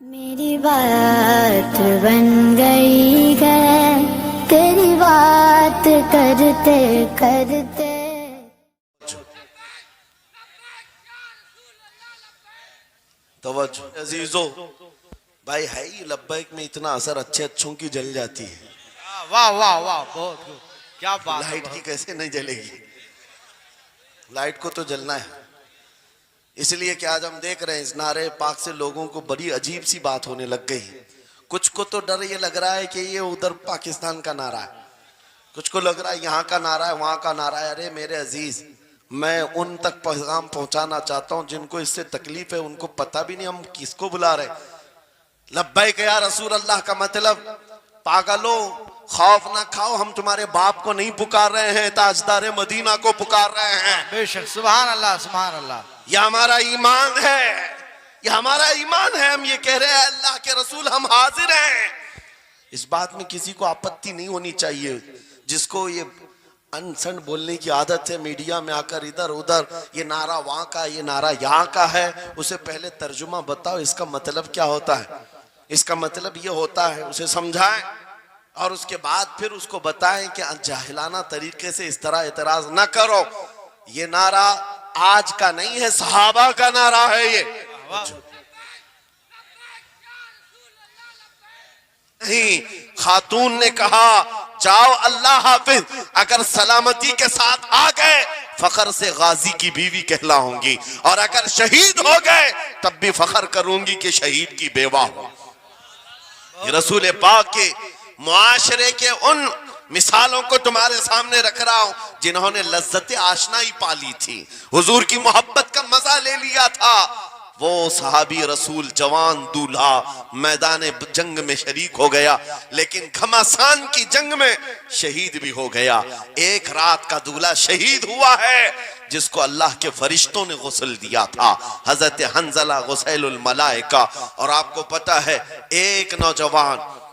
मेरी बात बन गई है तेरी बात करते करते। तवज्जो अजीजो भाई है ही लब्बैक में इतना असर अच्छे अच्छों की जल जाती है। वाह वाह वाह बहुत खूब, क्या बात है। लाइट की कैसे नहीं जलेगी, लाइट को तो जलना है। इसलिए कि आज हम देख रहे हैं इस नारे पाक से लोगों को बड़ी अजीब सी बात होने लग गई। कुछ को तो डर ये लग रहा है कि ये उधर पाकिस्तान का नारा है, कुछ को लग रहा है यहाँ का नारा है वहां का नारा है। अरे मेरे अजीज, मैं उन तक पैगाम पहुंचाना चाहता हूं जिनको इससे तकलीफ है, उनको पता भी नहीं हम किसको बुला रहे। लब्बैक या रसूल अल्लाह का मतलब पागलो खौफ ना खाओ, हम तुम्हारे बाप को नहीं पुकार रहे हैं, ताजदार मदीना को पुकार रहे हैं। बेशक, सुभान अल्लाह सुभान अल्लाह। यह हमारा ईमान है, यह हमारा ईमान है। हम ये कह रहे हैं अल्लाह के रसूल हम हाजिर हैं। इस बात में किसी को आपत्ति नहीं होनी चाहिए। जिसको ये अनसन बोलने की आदत है मीडिया में आकर इधर उधर, ये नारा वहां का ये नारा यहाँ का है, उसे पहले तर्जुमा बताओ इसका मतलब क्या होता है। इसका मतलब ये होता है, उसे समझाएं और उसके बाद फिर उसको बताएं कि जाहिलाना तरीके से इस तरह एतराज ना करो। ये नारा आज का नहीं है, सहाबा का नारा है ये। नहीं, खातून ने कहा जाओ अल्लाह हाफिज, अगर सलामती के साथ आ गए फखर से गाजी की बीवी कहलाऊंगी, और अगर शहीद हो गए तब भी फखर करूंगी कि शहीद की बेवा हो। रसूल पाक के मुआशरे के उन मिसालों को तुम्हारे सामने रख रहा हूं जिन्होंने लज्जत आशनाई पाली थी, हुजूर की मोहब्बत का मजा ले लिया था। वो सहाबी रसूल जवान दूल्हा मैदान जंग में शरीक हो गया, लेकिन घमासान की जंग में शहीद भी हो गया। एक रात का दूल्हा शहीद हुआ है जिसको अल्लाह के फरिश्तों ने गुस्ल दिया था, हजरत हंजला गुसैलुल मलाइका। और आपको पता है एक नौजवान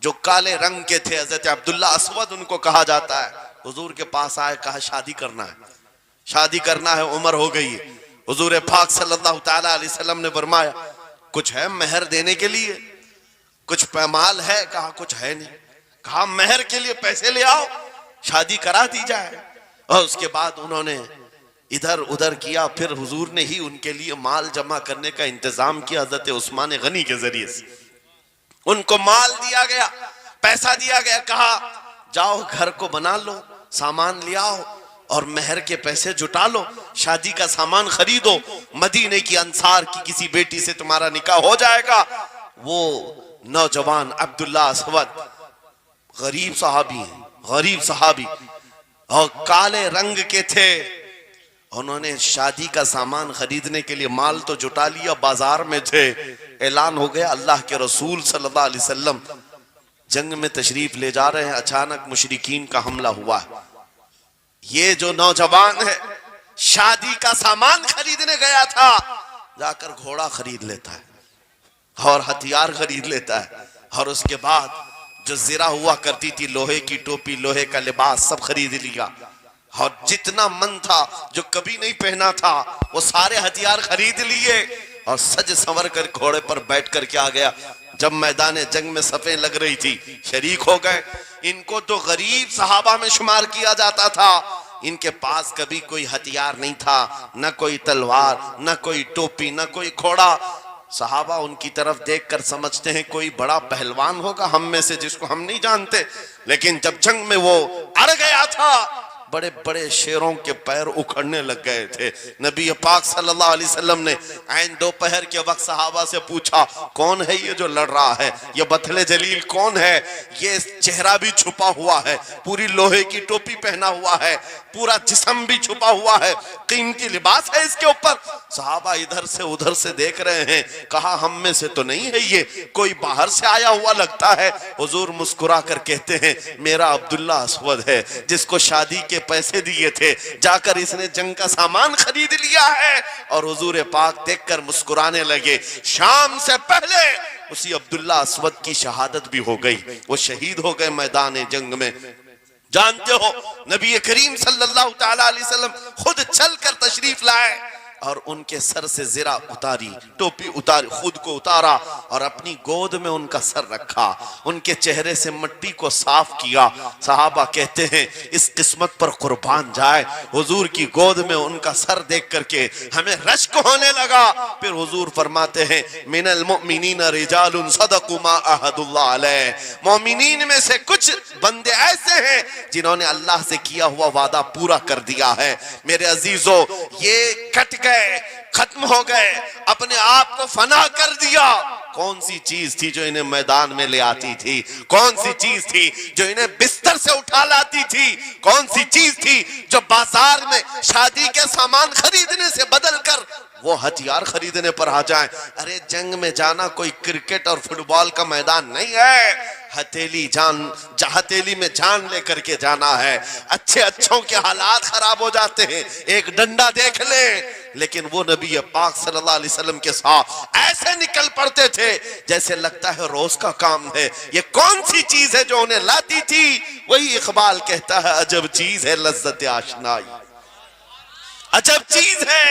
जो काले रंग के थे, हजरत अब्दुल्ला अस्वद उनको कहा जाता है, हुजूर के पास आए, कहा शादी करना है, शादी करना है, उम्र हो गई है। हुजूर पाक सल्लल्लाहु ताला अलैहि वसल्लम ने फरमाया कुछ है मेहर देने के लिए, कुछ पैमाल है, कहा कुछ है नहीं, कहा मेहर के लिए पैसे ले आओ, शादी करा दी जाए। और उसके बाद उन्होंने इधर उधर किया, फिर हुजूर ने ही उनके लिए माल जमा करने का इंतजाम किया। हजरत उस्मान गनी के जरिए से उनको माल दिया गया, पैसा दिया गया, कहा जाओ घर को बना लो, सामान ले आओ और मेहर के पैसे जुटा लो, शादी का सामान खरीदो, मदीने की अंसार की किसी बेटी से तुम्हारा निकाह हो जाएगा। वो नौजवान अब्दुल्ला अस्वद गरीब सहाबी हैं, गरीब सहाबी और काले रंग के थे। उन्होंने शादी का सामान खरीदने के लिए माल तो जुटा लिया, बाजार में थे, ऐलान हो गया अल्लाह के रसूल सल्लल्लाहु अलैहि वसल्लम जंग में तशरीफ ले जा रहे हैं। अचानक मुशरिकीन का हमला हुआ है। ये जो नौजवान है शादी का सामान खरीदने गया था, जाकर घोड़ा खरीद लेता है और हथियार खरीद लेता है, और उसके बाद जो जिरा हुआ करती थी, लोहे की टोपी, लोहे का लिबास, सब खरीद लिया। और जितना मन था जो कभी नहीं पहना था वो सारे हथियार खरीद लिए और सज संवर कर घोड़े पर बैठ कर के आ गया। जब मैदान जंग में सफें लग रही थी शरीक हो गए। इनको तो गरीब सहाबा में शुमार किया जाता था, इनके पास कभी कोई हथियार नहीं था, न कोई तलवार, न कोई टोपी, न कोई घोड़ा। सहाबा उनकी तरफ देखकर समझते हैं कोई बड़ा पहलवान होगा हम में से जिसको हम नहीं जानते। लेकिन जब जंग में वो अड़ गया था, बड़े बड़े शेरों के पैर उखड़ने लग गए थे। नबी पाक सल्लल्लाहु अलैहि वसल्लम ने ऐन दोपहर के वक्त सहाबा से पूछा कौन है ये जो लड़ रहा है, ये बथले जलील कौन है, ये चेहरा भी छुपा हुआ है, पूरी लोहे की टोपी पहना हुआ है, पूरा जिस्म भी छुपा हुआ है, कीमती लिबास है इसके ऊपर। सहाबा इधर से उधर से देख रहे हैं, कहा हम में से तो नहीं है ये, कोई बाहर से आया हुआ लगता है। हुजूर मुस्कुरा कर कहते हैं मेरा अब्दुल्ला अस्वद है जिसको शादी के पैसे दिए थे, जाकर इसने जंग का सामान खरीद लिया है। और हुजूर पाक देखकर मुस्कुराने लगे। शाम से पहले उसी अब्दुल्ला अस्वद की शहादत भी हो गई, वो शहीद हो गए मैदान जंग में। जानते हो नबी करीम सल्लल्लाहु ताला अलैहि वसल्लम खुद चलकर तशरीफ लाए और उनके सर से ज़रा उतारी, टोपी उतारी, खुद को उतारा और अपनी गोद में उनका सर रखा, उनके चेहरे से मिट्टी को साफ किया। सहाबा कहते हैं इस किस्मत पर कुर्बान जाए, हुजूर की गोद में उनका सर देख करके हमें रश्क होने लगा। फिर हुजूर फरमाते हैं मिनल मुमिनीन रिजालुन सदकु मा अहदुल्लाह अलैह, मोमिनीन में से कुछ बंदे ऐसे हैं जिन्होंने अल्लाह से किया हुआ वादा पूरा कर दिया है। मेरे अजीजों, ये कट गए, खत्म हो गए, अपने आप को फना कर दिया। कौन सी चीज थी जो इन्हें मैदान में ले आती थी? कौन सी चीज थी जो इन्हें बिस्तर से उठा लाती थी? कौन सी चीज थी जो बाजार में शादी के सामान खरीदने से बदलकर वो हथियार खरीदने पर आ जाए? अरे जंग में जाना कोई क्रिकेट और फुटबॉल का मैदान नहीं है, हथेली में जान लेकर के जाना है। अच्छे अच्छों के हालात खराब हो जाते हैं, एक डंडा देख ले, लेकिन वो नबी पाक सल्लल्लाहु अलैहि वसल्लम के साथ ऐसे निकल पड़ते थे जैसे लगता है रोज का काम है। ये कौन सी चीज है जो उन्हें लाती थी? वही इकबाल कहता है अजब चीज है लज्जत आशनाई, अजब चीज है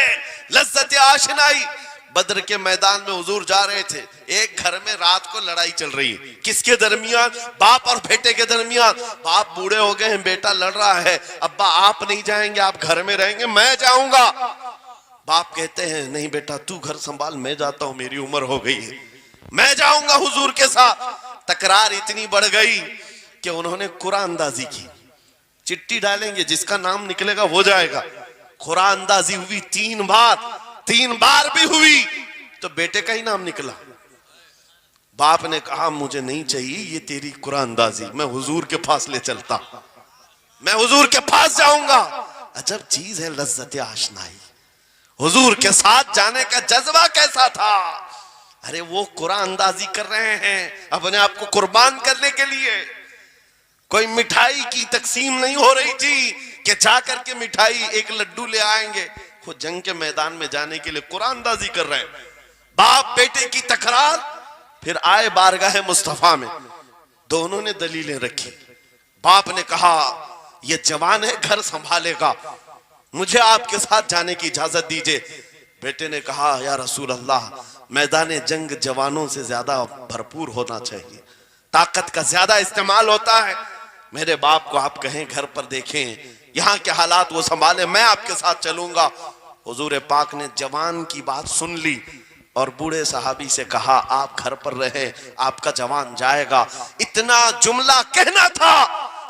लज्जत आशनाई। बद्र के मैदान में हुजूर जा रहे थे, एक घर में रात को लड़ाई चल रही है। किसके दरमियान? बाप और बेटे के दरमियान। बाप बूढ़े हो गए हैं, बेटा लड़ रहा है, अब्बा आप नहीं जाएंगे, आप घर में रहेंगे, मैं जाऊंगा। बाप कहते हैं नहीं बेटा तू घर संभाल, मैं जाता हूं, मेरी उम्र हो गई है, मैं जाऊंगा हुजूर के साथ। तकरार इतनी बढ़ गई कि उन्होंने कुरान अंदाजी की, चिट्ठी डालेंगे, जिसका नाम निकलेगा वो जाएगा। कुरान अंदाजी हुई 3 बार भी हुई तो बेटे का ही नाम निकला। बाप ने कहा मुझे नहीं चाहिए ये तेरी कुरान अंदाजी, मैं हुजूर के पास ले चलता, मैं हुजूर के पास जाऊंगा। अजब चीज है लज्जत आशनाई। हुजूर के साथ जाने का जज्बा कैसा था? अरे वो कुरान अंदाजी कर रहे हैं अपने आप को कुर्बान करने के लिए। कोई मिठाई की तकसीम नहीं हो रही थी कि जाकर के मिठाई एक लड्डू ले आएंगे। वो जंग के मैदान में जाने के लिए कुरान अंदाजी कर रहे हैं। बाप बेटे की तकरार, फिर आए बारगाह मुस्तफा में, दोनों ने दलीलें रखी। बाप ने कहा ये जवान है, घर संभालेगा, मुझे आपके साथ जाने की इजाजत दीजिए। बेटे ने कहा या रसूल अल्लाह, मैदान जंग जवानों से ज्यादा भरपूर होना चाहिए, ताकत का ज्यादा इस्तेमाल होता है। मेरे बाप को आप कहें घर पर देखें, यहाँ के हालात वो संभाले, मैं आपके साथ चलूंगा। हुजूर पाक ने जवान की बात सुन ली और बूढ़े सहाबी से कहा आप घर पर रहे, आपका जवान जाएगा। इतना जुमला कहना था,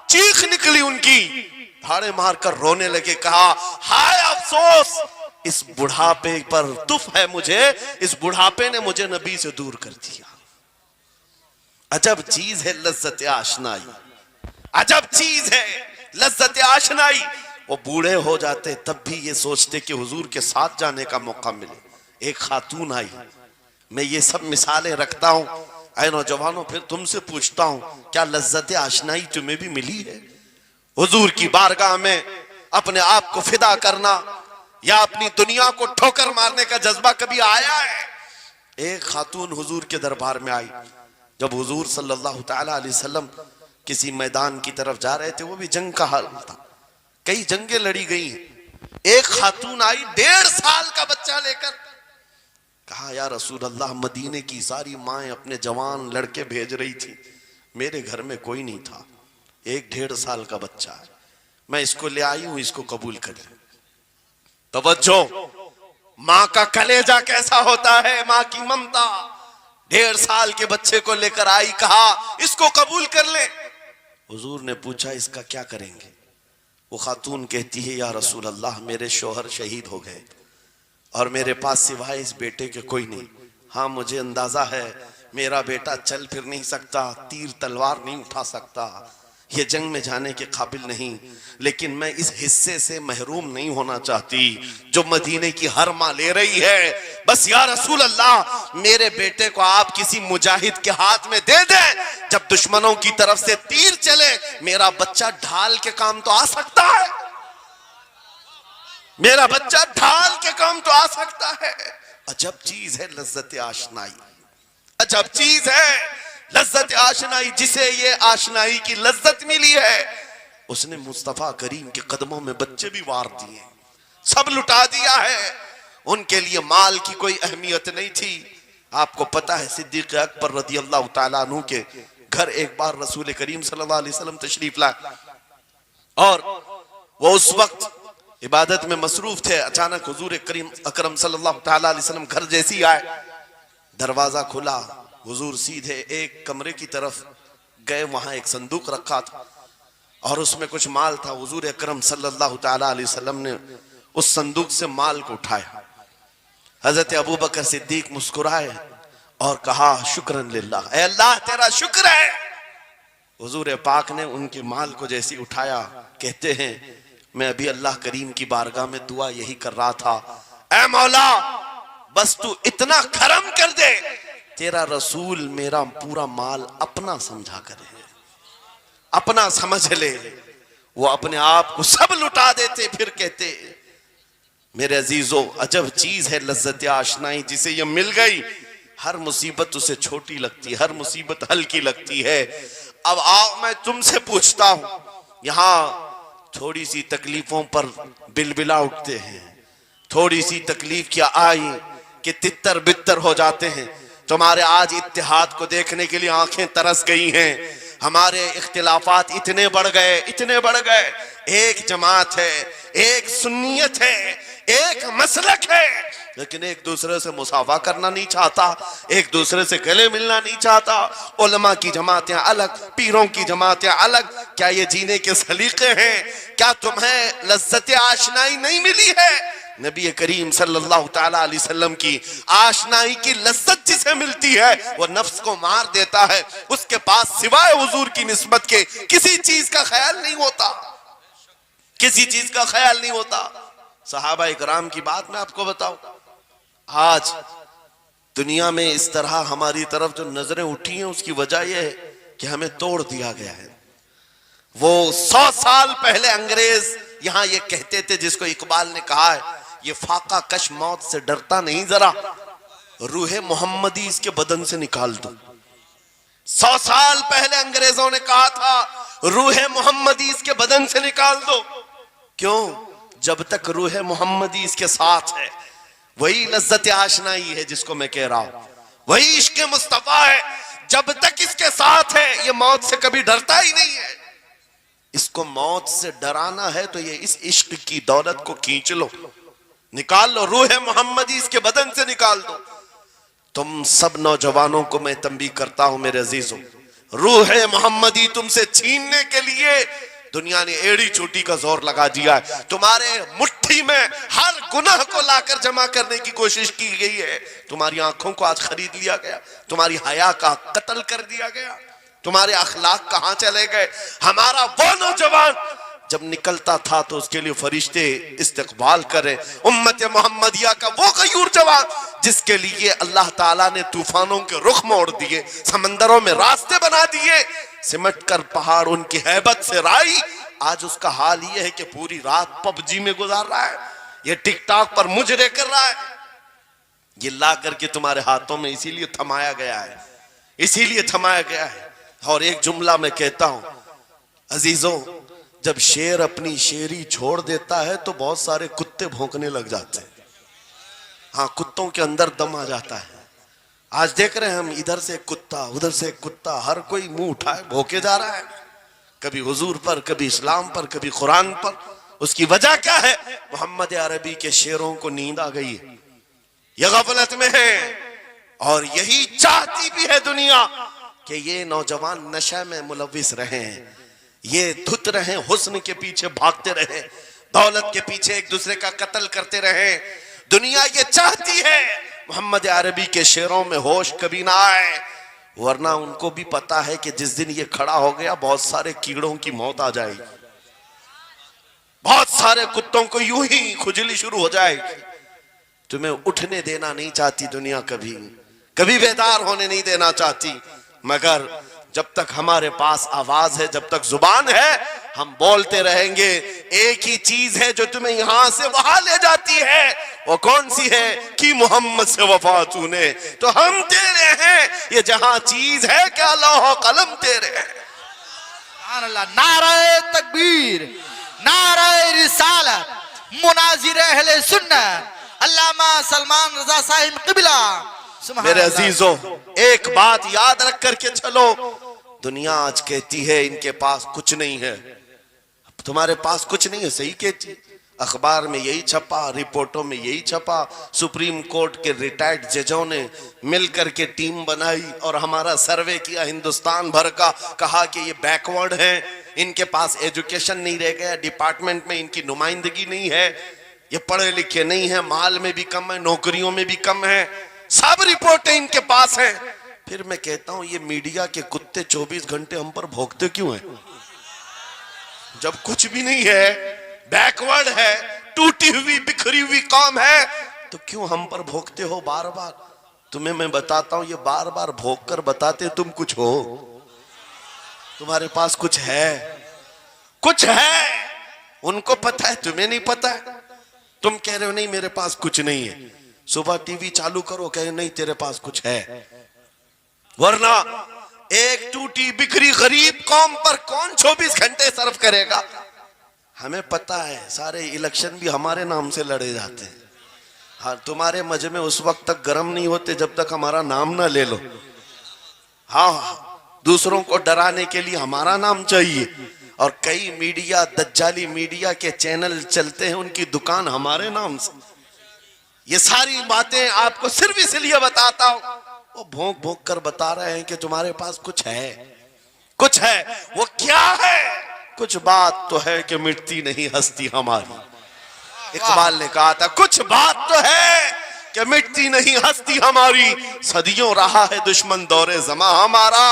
चीख निकली उनकी, धाड़े मारकर रोने लगे। कहा हाय अफसोस, इस बुढ़ापे पर तुफ है मुझे, इस बुढ़ापे ने मुझे नबी से दूर कर दिया। अजब चीज है लज्जत आशनाई, अजब चीज है लज्जत आशनाई। वो बूढ़े हो जाते तब भी ये सोचते कि हुजूर के साथ जाने का मौका मिले। एक खातून आई, मैं ये सब मिसालें रखता हूं, ऐ नौजवानों फिर तुमसे पूछता हूं क्या लज्जत आशनाई तुम्हें भी मिली है? हुजूर की बारगाह में अपने आप को फिदा करना या अपनी दुनिया को ठोकर मारने का जज्बा कभी आया है? एक खातून हुजूर के दरबार में आई। जब हुजूर सल्लल्लाहु तआला अलैहि वसल्लम किसी मैदान की तरफ जा रहे थे, वो भी जंग का हाल था, कई जंगें लड़ी गई। एक खातून आई 1.5 साल का बच्चा लेकर, कहा या रसूल अल्लाह, मदीने की सारी माएं अपने जवान लड़के भेज रही थी, मेरे घर में कोई नहीं था, एक 1.5 साल का बच्चा है, मैं इसको ले आई हूं, इसको कबूल कर ले। तवज्जो, माँ का कलेजा कैसा होता है, माँ की ममता। 1.5 साल के बच्चे को लेकर आई, कहा इसको कबूल कर ले। हुजूर ने पूछा इसका क्या करेंगे? वो खातून कहती है या रसूल अल्लाह, मेरे शोहर शहीद हो गए और मेरे पास सिवाय इस बेटे के कोई नहीं। हाँ मुझे अंदाजा है मेरा बेटा चल फिर नहीं सकता, तीर तलवार नहीं उठा सकता, ये जंग में जाने के काबिल नहीं, लेकिन मैं इस हिस्से से महरूम नहीं होना चाहती जो मदीने की हर माँ ले रही है। बस या रसूल अल्लाह, मेरे बेटे को आप किसी मुजाहिद के हाथ में दे दें, जब दुश्मनों की तरफ से तीर चले मेरा बच्चा ढाल के काम तो आ सकता है, मेरा बच्चा ढाल के काम तो आ सकता है। अजब चीज है लज्जत आशनाई, अजब चीज है लज्जत आशनाई। जिसे ये आशनाई की लज्जत मिली है उसने मुस्तफा करीम के कदमों में बच्चे भी वार दिए, सब लुटा दिया है। उनके लिए माल की कोई अहमियत नहीं थी। आपको पता है सिद्दीक अकबर रज़ी अल्लाह तआला अन्हु के घर एक बार रसूल करीम सल्लल्लाहु अलैहि वसल्लम तशरीफ लाए और वो उस वक्त इबादत में मसरूफ थे। अचानक हुजूर करीम अकरम सल्लल्लाहु तआला अलैहि वसल्लम घर जैसी आए, दरवाजा खुला, हुजूर सीधे एक कमरे की तरफ गए, वहां एक संदूक रखा था और उसमें कुछ माल था। हुजूर अकरम सल्लल्लाहु तआला अलैहि वसल्लम ने उस संदूक से माल को उठाया। हजरत अबू बकर सिद्दीक मुस्कुराए और कहा शुक्रन लिल्लाह, ऐ अल्लाह तेरा शुक्र है। हुजूर पाक ने उनके माल को जैसे उठाया, कहते हैं मैं अभी अल्लाह करीम की बारगाह में दुआ यही कर रहा था, ऐ मौला बस तू इतना करम कर दे, तेरा रसूल मेरा पूरा माल अपना समझा करे, अपना समझ ले। वो अपने आप को सब लुटा देते, फिर कहते मेरे अजीजों अजब चीज है लज्जत आशनाई, जिसे ये मिल गई हर मुसीबत उसे छोटी लगती है, हर मुसीबत हल्की लगती है। अब आओ मैं तुमसे पूछता हूं, यहाँ थोड़ी सी तकलीफों पर बिलबिला उठते हैं, थोड़ी सी तकलीफ क्या आई कि तितर बितर हो जाते हैं। तुम्हारे आज इत्तेहाद को देखने के लिए आंखें तरस गई हैं। हमारे इख्तिलाफात इतने बढ़ गए, इतने बढ़ गए। एक जमात है, एक सुन्नियत है, एक मसलक है, लेकिन एक दूसरे से मुसाफा करना नहीं चाहता, एक दूसरे से गले मिलना नहीं चाहता। उलमा की जमातें अलग, पीरों की जमातें अलग। क्या ये जीने के सलीके हैं? क्या तुम्हें लज्जत आशनाई नहीं मिली है? नबी करीम सल्लल्लाहु ताला अलैहि वसल्लम की आशनाई की लज्जत जिसे मिलती है वो नफ्स को मार देता है। उसके पास सिवाय हुजूर की निस्बत के किसी चीज का ख्याल नहीं होता, किसी चीज का ख्याल नहीं होता। सहाबा इकराम की बात मैं आपको बताऊं, आज दुनिया में इस तरह हमारी तरफ जो नजरें उठी हैं उसकी वजह यह है कि हमें तोड़ दिया गया है। वो 100 साल पहले अंग्रेज यहां ये कहते थे, जिसको इकबाल ने कहा है ये फाका कश मौत से डरता नहीं, जरा रूहे मोहम्मदी इसके बदन से निकाल दो। 100 साल पहले अंग्रेजों ने कहा था रूहे मोहम्मदी इसके बदन से निकाल दो। क्यों? जब तक रूहे मोहम्मदी इसके साथ है, वही लज्जत आशनाई है जिसको मैं कह रहा हूं, वही इश्क मुस्तफा है। जब तक इसके साथ है ये मौत से कभी डरता ही नहीं है। इसको मौत से डराना है तो ये इस इश्क की दौलत को खींच लो, निकाल लो, रूह मोहम्मदी इसके बदन से निकाल दो। तुम सब नौजवानों को मैं तंबीह करता हूं मेरे अजीजों, रूह मोहम्मदी तुमसे छीनने के लिए दुनिया ने एड़ी चोटी का जोर लगा दिया है। तुम्हारे मुट्ठी में हर गुनाह को लाकर जमा करने की कोशिश की गई है। तुम्हारी आंखों को आज खरीद लिया गया, तुम्हारी हया का कत्ल कर दिया गया, तुम्हारे अखलाक कहां चले गए। हमारा वो नौजवान जब निकलता था तो उसके लिए फरिश्ते इस्तकबाल करें। उम्मत मोहम्मदिया का वो गयूर जवान जिसके लिए अल्लाह ताला ने तूफानों के रुख मोड़ दिए, समंदरों में रास्ते बना दिए, सिमट कर पहाड़ उनकी हैबत से राई। आज उसका हाल ये है कि पूरी रात पबजी में गुजार रहा है, ये टिकटॉक पर मुजरे कर रहा है। ये ला करके तुम्हारे हाथों में इसीलिए थमाया गया है, इसीलिए थमाया गया है। और एक जुमला मैं कहता हूं अजीजों, जब शेर अपनी शेरी छोड़ देता है तो बहुत सारे कुत्ते भौंकने लग जाते हैं। हाँ, कुत्तों के अंदर दम आ जाता है। आज देख रहे हैं हम, इधर से कुत्ता उधर से कुत्ता, हर कोई मुंह उठाए भौंके जा रहा है, कभी हुजूर पर, कभी इस्लाम पर, कभी कुरान पर। उसकी वजह क्या है? मोहम्मद अरबी के शेरों को नींद आ गई है, ये गफलत में है। और यही चाहती भी है दुनिया कि ये नौजवान नशा में मुलविस रहे, ये धुत रहे, हुस्न के पीछे भागते रहे, दौलत के पीछे एक दूसरे का कत्ल करते रहे। दुनिया ये चाहती है मोहम्मद अरबी के शेरों में होश कभी ना आए, वरना उनको भी पता है कि जिस दिन ये खड़ा हो गया बहुत सारे कीड़ों की मौत आ जाएगी, बहुत सारे कुत्तों को यूं ही खुजली शुरू हो जाएगी। तुम्हें उठने देना नहीं चाहती दुनिया, कभी कभी बेदार होने नहीं देना चाहती, मगर जब तक हमारे पास आवाज है, जब तक जुबान है, हम बोलते रहेंगे। एक ही चीज है जो तुम्हें यहां से वहां ले जाती है, वो कौन सी है? कि मोहम्मद से वफा तूने तो हम तेरे हैं, ये जहां चीज है क्या लौह कलम तेरे हैं। नारे तकबीर, नारे रिसालत, मुनाजिर अहले सुन्नत, अल्लामा सलमान रजा साहिब क़िबला। सुभान मेरे अल्लाह। अजीजों, एक बात याद रख करके चलो, दुनिया आज कहती है इनके पास कुछ नहीं है। तुम्हारे पास कुछ नहीं है, सही कहती। अखबार में यही छपा, रिपोर्टों में यही छपा। सुप्रीम कोर्ट के रिटायर्ड जजों ने मिल करके टीम बनाई और हमारा सर्वे किया हिंदुस्तान भर का, कहा कि ये बैकवर्ड हैं, इनके पास एजुकेशन नहीं रह गया, डिपार्टमेंट में इनकी नुमाइंदगी नहीं है, ये पढ़े लिखे नहीं है, माल में भी कम है, नौकरियों में भी कम है, सब रिपोर्टें इनके पास हैं। फिर मैं कहता हूं ये मीडिया के कुत्ते 24 घंटे हम पर भोंकते क्यों हैं? जब कुछ भी नहीं है, बैकवर्ड है, टूटी हुई बिखरी हुई कौम है, तो क्यों हम पर भोंकते हो बार बार? तुम्हें मैं बताता हूं, ये बार बार भोंक कर बताते तुम कुछ हो, तुम्हारे पास कुछ है, कुछ है। उनको पता है, तुम्हें नहीं पता है। तुम कह रहे हो नहीं मेरे पास कुछ नहीं है, सुबह टीवी चालू करो, कहे नहीं तेरे पास कुछ है। वरना एक टूटी बिखरी गरीब कौम पर कौन 24 घंटे सर्व करेगा? हमें पता है, सारे इलेक्शन भी हमारे नाम से लड़े जाते हैं। हाँ, तुम्हारे मजमे उस वक्त तक गर्म नहीं होते जब तक हमारा नाम ना ले लो। हाँ, दूसरों को डराने के लिए हमारा नाम चाहिए, और कई मीडिया, दज्जाली मीडिया के चैनल चलते हैं, उनकी दुकान हमारे नाम से। ये सारी बातें आपको सिर्फ इसलिए बताता हूं, वो भोंक भोंक कर बता रहे हैं कि तुम्हारे पास कुछ है, कुछ है। वो क्या है? कुछ बात तो है कि मिटती नहीं हस्ती हमारी। इकबाल ने कहा था, कुछ बात तो है कि मिटती नहीं हस्ती हमारी, सदियों रहा है दुश्मन दौरे जमा हमारा।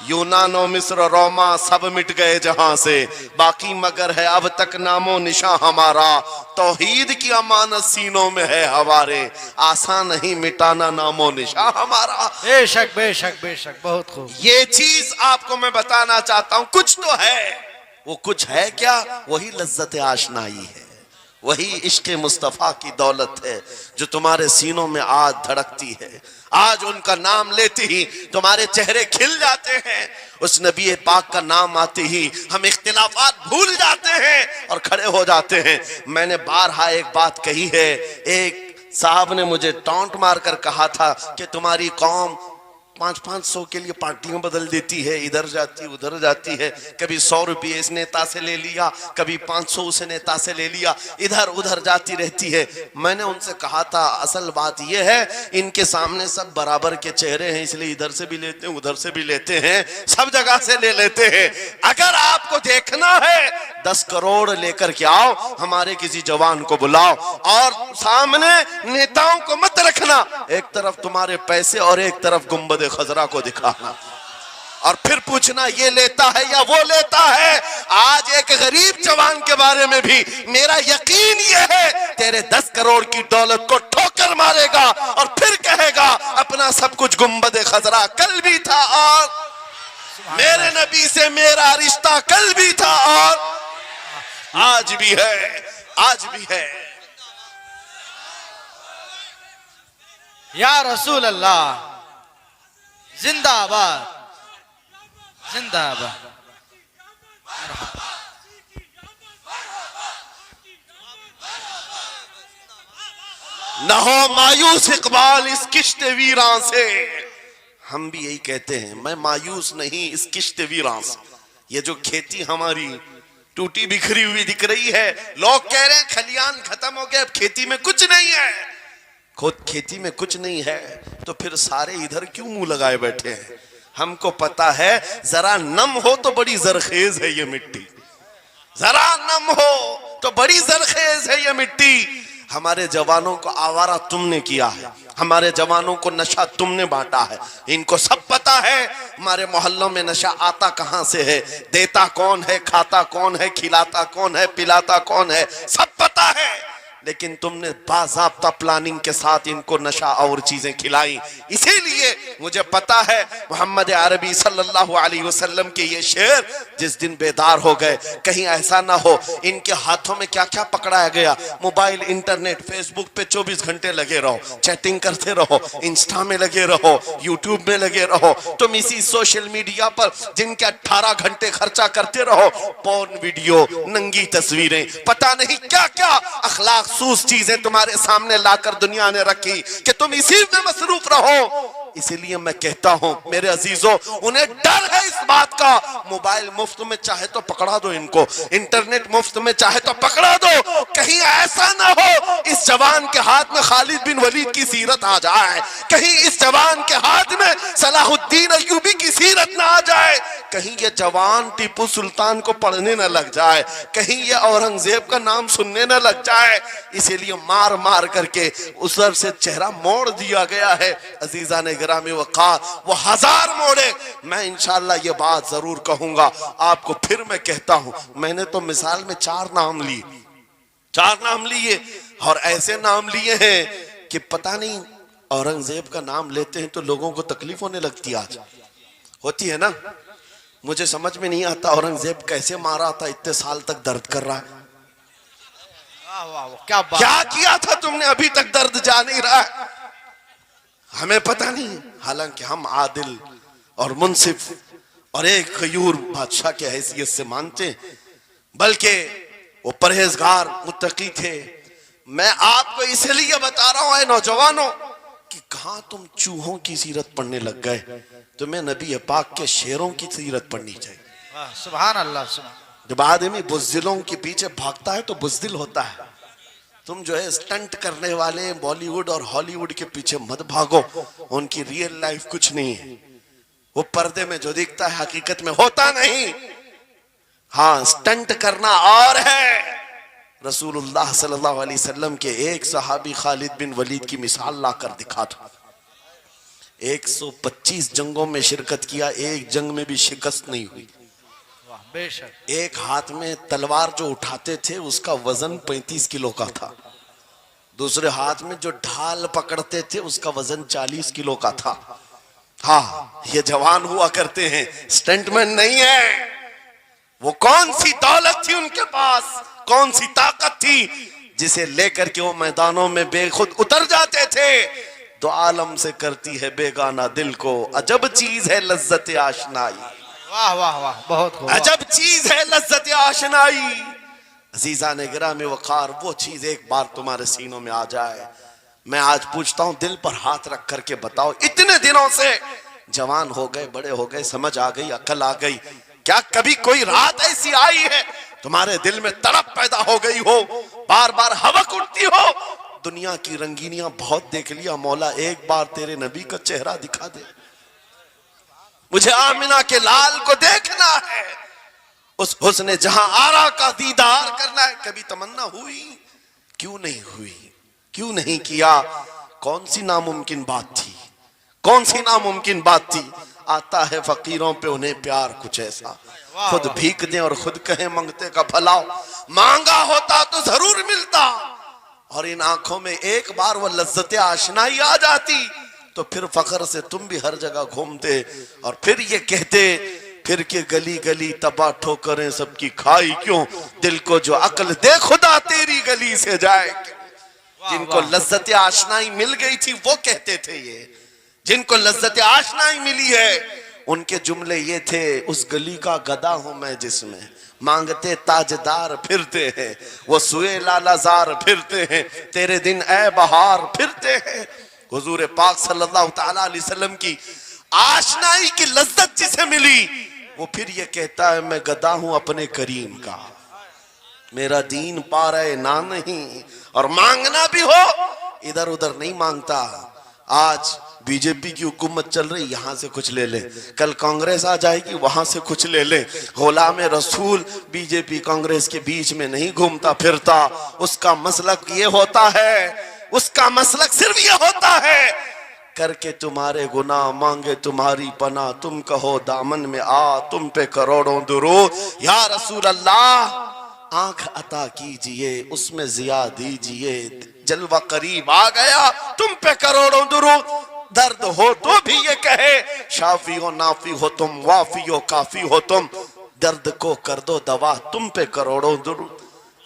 यूनानो मिस्र रोमा सब मिट गए जहां से, बाकी मगर है अब तक नामो निशा हमारा। तौहीद की अमानत सीनों में है हमारे, आसान नहीं मिटाना नामो निशा हमारा। बेशक बेशक बेशक, बहुत खूब। ये चीज आपको मैं बताना चाहता हूं, कुछ तो है। वो कुछ है क्या? वही लज्जत आशनाई है, वही इश्क मुस्तफा की दौलत है जो तुम्हारे सीनों में आज धड़कती है। आज उनका नाम लेते ही तुम्हारे चेहरे खिल जाते हैं, उस नबी पाक का नाम आते ही हम इख्तिलाफात भूल जाते हैं और खड़े हो जाते हैं। मैंने बारहा एक बात कही है, एक साहब ने मुझे टॉन्ट मारकर कहा था कि तुम्हारी कौम 500-500 के लिए पार्टियां बदल देती है, इधर जाती उधर जाती है, कभी 100 रुपये इस नेता से ले लिया, कभी 500 उस नेता से ले लिया, इधर उधर जाती रहती है। मैंने उनसे कहा था असल बात यह है, इनके सामने सब बराबर के चेहरे हैं, इसलिए इधर से भी लेते हैं उधर से भी लेते हैं, सब जगह से ले लेते हैं। अगर आपको देखना है 10 करोड़ लेकर के आओ, हमारे किसी जवान को बुलाओ और सामने नेताओं को मत रखना, एक तरफ तुम्हारे पैसे और एक तरफ गुंबद खजरा को दिखाना, और फिर पूछना ये लेता है या वो लेता है। आज एक गरीब जवान के बारे में भी मेरा यकीन ये है, तेरे 10 करोड़ की दौलत को ठोकर मारेगा और फिर कहेगा अपना सब कुछ गुंबद खजरा कल भी था, और मेरे नबी से मेरा रिश्ता कल भी था और आज भी है, आज भी है। या रसूल अल्लाह, जिंदाबाद जिंदाबाद। न हो मायूस इकबाल इस किश्त वीरां से। हम भी यही कहते हैं, मैं मायूस नहीं इस किश्त वीरां से। ये जो खेती हमारी टूटी बिखरी हुई दिख रही है, लोग कह रहे हैं खलियान खत्म हो गए, अब खेती में कुछ नहीं है। खुद खेती में कुछ नहीं है तो फिर सारे इधर क्यों मुंह लगाए बैठे हैं? हमको पता है, जरा नम हो तो बड़ी जरखेज है ये मिट्टी, जरा नम हो तो बड़ी जरखेज है ये मिट्टी। हमारे जवानों को आवारा तुमने किया है, हमारे जवानों को नशा तुमने बांटा है। इनको सब पता है हमारे मोहल्लों में नशा आता कहां से है, देता कौन है, खाता कौन है, खिलाता कौन है, पिलाता कौन है, सब पता है। लेकिन तुमने बाज़ाब्ता प्लानिंग के साथ इनको नशा और चीजें खिलाई। इसीलिए मुझे पता है मोहम्मद अरबी सल्लल्लाहु अलैहि वसल्लम के ये शेर जिस दिन बेदार हो गए, कहीं ऐसा ना हो इनके हाथों में क्या क्या पकड़ाया गया। मोबाइल, इंटरनेट, फेसबुक पे 24 घंटे लगे रहो, चैटिंग करते रहो, इंस्टा में लगे रहो, यूट्यूब में लगे रहो, तुम इसी सोशल मीडिया पर जिनके 18 घंटे खर्चा करते रहो, पोर्न वीडियो, नंगी तस्वीरें, पता नहीं क्या क्या अखलाक मखसूस चीजें तुम्हारे सामने लाकर दुनिया ने रखी कि तुम इसी में मसरूफ रहो। इसीलिए मैं कहता हूं मेरे अजीजों, उन्हें डर है इस बात का। मोबाइल मुफ्त में चाहे तो पकड़ा दो इनको, इंटरनेट मुफ्त में चाहे तो पकड़ा दो, कहीं ऐसा ना हो इस जवान के हाथ में खालिद बिन वलीद की सीरत आ जाए, कहीं इस जवान के हाथ में सलाहुद्दीन अय्यूबी की सीरत ना आ जाए, कहीं ये जवान टीपू सुल्तान को पढ़ने न लग जाए, कहीं ये औरंगजेब का नाम सुनने न लग जाए। इसीलिए मार मार करके उस तरफ से चेहरा मोड़ दिया गया है। अजीजा ने गिरामी वक़ार, वो हजार मोड़े। मैं इंशाअल्लाह ये बात जरूर कहूंगा आपको। फिर मैं कहता हूं, मैंने तो मिसाल में 4 नाम लिए और ऐसे नाम लिए हैं कि पता नहीं औरंगजेब का नाम लेते हैं तो लोगों को तकलीफ होने लगती आज होती है ना। मुझे समझ में नहीं आता औरंगजेब कैसे मारा था, इतने साल तक दर्द कर रहा है। क्या किया था तुमने, अभी तक दर्द जा नहीं रहा है, हमें पता नहीं। हालांकि हम आदिल और मुंसिफ और एक गयूर बादशाह के हैसियत से मानते, बल्कि वो परहेजगार मुत्तकी थे। मैं आपको इसलिए बता रहा हूं नौजवानों कि कहां तुम चूहों की सीरत पढ़ने लग गए, तुम्हें नबी पाक के शेरों की सीरत पढ़नी चाहिए। सुभान अल्लाह। जब आदमी बुज़दिलों के पीछे भागता है तो बुज़दिल होता है। तुम जो है स्टंट करने वाले बॉलीवुड और हॉलीवुड के पीछे मत भागो, उनकी रियल लाइफ कुछ नहीं है। वो पर्दे में जो दिखता है हकीकत में होता नहीं। हाँ, स्टंट करना और है। रसूलुल्लाह सल्लल्लाहु अलैहि वसल्लम के एक सहाबी खालिद बिन वलीद की मिसाल लाकर दिखा था। 125 जंगों में शिरकत किया, एक जंग में भी शिकस्त नहीं हुई। बेशक। एक हाथ में तलवार जो उठाते थे उसका वजन 35 किलो का था, दूसरे हाथ में जो ढाल पकड़ते थे उसका वजन 40 किलो का था। हाँ, ये जवान हुआ करते हैं, स्टंटमैन नहीं है। वो कौन सी दौलत थी उनके पास, कौन सी ताकत थी जिसे लेकर के वो मैदानों में बेखुद उतर जाते थे। दो आलम से करती है बेगाना दिल को, अजब चीज है लज्जत आशनाई। वाह वाह वाह, बहुत खूब। अजब चीज है लज्जत आशनाई। अजीजा ने गिरामी वक़ार, वो चीज एक बार तुम्हारे सीनों में आ जाए। मैं आज पूछता हूं, दिल पर हाथ रख करके बताओ, इतने दिनों से जवान हो गए, बड़े हो गए, समझ आ गई, अकल आ गई, क्या कभी कोई रात ऐसी आई है तुम्हारे दिल में तड़प पैदा हो गई हो, बार बार हवक उठती हो? दुनिया की रंगीनियां बहुत देख लिया, मौला एक बार तेरे नबी का चेहरा दिखा दे, मुझे आमिना के लाल को देखना है, उस हुस्ने जहां आरा का दीदार करना है। कभी तमन्ना हुई? क्यों नहीं हुई, क्यों नहीं किया? कौन सी नामुमकिन बात थी, कौन सी नामुमकिन बात थी? आता है फकीरों पे उन्हें प्यार कुछ ऐसा, खुद भीख दे और खुद कहे मंगते का भला, मांगा होता तो जरूर मिलता। और इन आंखों में एक बार वो लज्जत आशनाई आ जाती तो फिर फख्र से तुम भी हर जगह घूमते और फिर ये कहते फिर के गली गली तबाह ठोकरें सबकी खाई क्यों, दिल को जो अक्ल दे खुदा तेरी गली से जाए क्यों। जिनको लज्जत आशनाई मिल गई थी वो कहते थे ये, जिनको लज्जत आशनाई मिली है उनके जुमले ये थे, उस गली का गदा हूं मैं जिसमें मांगते ताजदार फिरते हैं, वो सुए लालाजार फिरते हैं, तेरे दिन ए बहार फिरते हैं। हुजूर पाक सल्लल्लाहु ताला अलैहि वसल्लम की आशनाई की लज्जत जिसे मिली वो फिर ये कहता है मैं गदा हूं अपने करीम का, मेरा दीन पा रहे ना नहीं, और मांगना भी हो इधर उधर नहीं मांगता। आज बीजेपी की हुकूमत चल रही, यहां से कुछ ले ले, कल कांग्रेस आ जाएगी वहां से कुछ ले ले। गुलाम रसूल बीजेपी कांग्रेस के बीच में नहीं घूमता फिरता, उसका मसलक ये होता है, उसका मसलक सिर्फ ये होता है, करके तुम्हारे गुनाह मांगे तुम्हारी पना, तुम कहो दामन में आ तुम पे करोड़ों दुरूद। या रसूल अल्लाह आंख अता कीजिए उसमें जिया दीजिए, जलवा करीब आ गया तुम पे करोड़ों दुरूद। दर्द हो तो भी ये कहे शाफी हो नाफी हो तुम, वाफी हो काफी हो तुम, दर्द को कर दो दवा तुम पे करोड़ों दुरूद।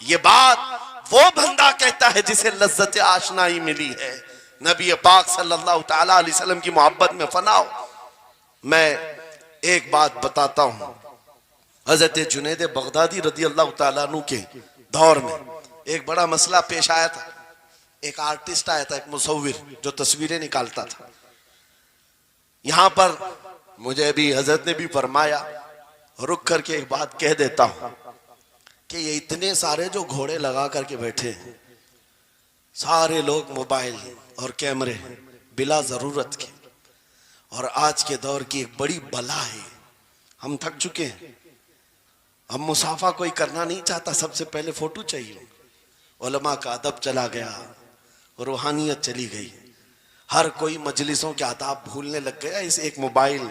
ये बात वो बंदा कहता है जिसे लज्जत आशनाई मिली है, नबी पाक सल्लल्लाहु ताला अलैहि वसल्लम की मोहब्बत में फनाओ। मैं एक बात बताता हूं, हजरत जुनैद बगदादी रदी अल्लाह ताला अन्हु के दौर में एक बड़ा मसला पेश आया था। एक आर्टिस्ट आया था, एक मुसव्विर जो तस्वीरें निकालता था। यहां पर मुझे अभी हजरत ने भी फरमाया, रुक करके एक बात कह देता हूं कि ये इतने सारे जो घोड़े लगा करके बैठे हैं, सारे लोग मोबाइल और कैमरे बिला जरूरत के, और आज के दौर की एक बड़ी बला है। हम थक चुके हैं, हम मुसाफा कोई करना नहीं चाहता, सबसे पहले फोटो चाहिए। उलमा का अदब चला गया, रूहानियत चली गई, हर कोई मजलिसों के आदाब भूलने लग गया। इस एक मोबाइल,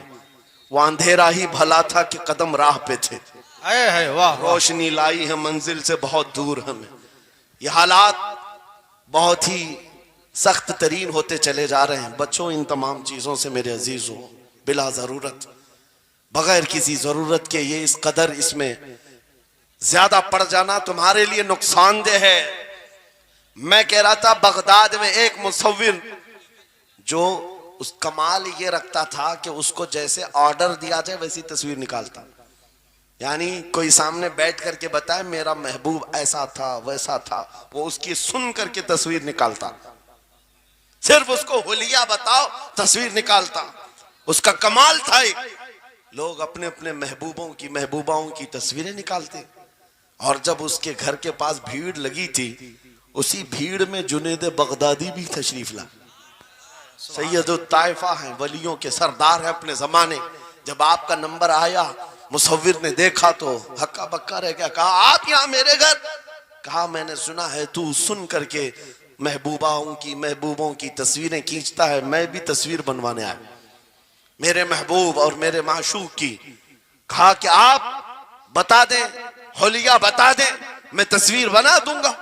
वो अंधेरा ही भला था कि कदम राह पे थे, वाह, रोशनी लाई है मंजिल से बहुत दूर हमें। ये हालात बहुत ही सख्त तरीन होते चले जा रहे हैं। बच्चों, इन तमाम चीजों से मेरे अजीजों, बिला जरूरत, बगैर किसी जरूरत के ये इस कदर इसमें ज्यादा पड़ जाना तुम्हारे लिए नुकसानदेह है। मैं कह रहा था, बगदाद में एक मुसव्विर जो उस कमाल ये रखता था कि उसको जैसे ऑर्डर दिया जाए वैसी तस्वीर निकालता। यानी कोई सामने बैठ करके बताए मेरा महबूब ऐसा था वैसा था, वो उसकी सुन करके तस्वीर निकालता। सिर्फ उसको हुलिया बताओ, तस्वीर निकालता। उसका कमाल था। लोग अपने अपने महबूबों की, महबूबाओं की तस्वीरें निकालते। और जब उसके घर के पास भीड़ लगी थी, उसी भीड़ में जुनेद बगदादी भी तशरीफ ला। सैयदुल ताइफा है, वलियों के सरदार है अपने जमाने। जब आपका नंबर आया, मुसव्विर ने देखा तो हक्का बक्का रह गया। कहा, आप यहाँ मेरे घर? कहा, मैंने सुना है तू सुन करके महबूबों की तस्वीरें खींचता है, मैं भी तस्वीर बनवाने आया मेरे महबूब और मेरे माशूक की। कहा कि आप बता दें, हुलिया बता दें, मैं तस्वीर बना दूंगा।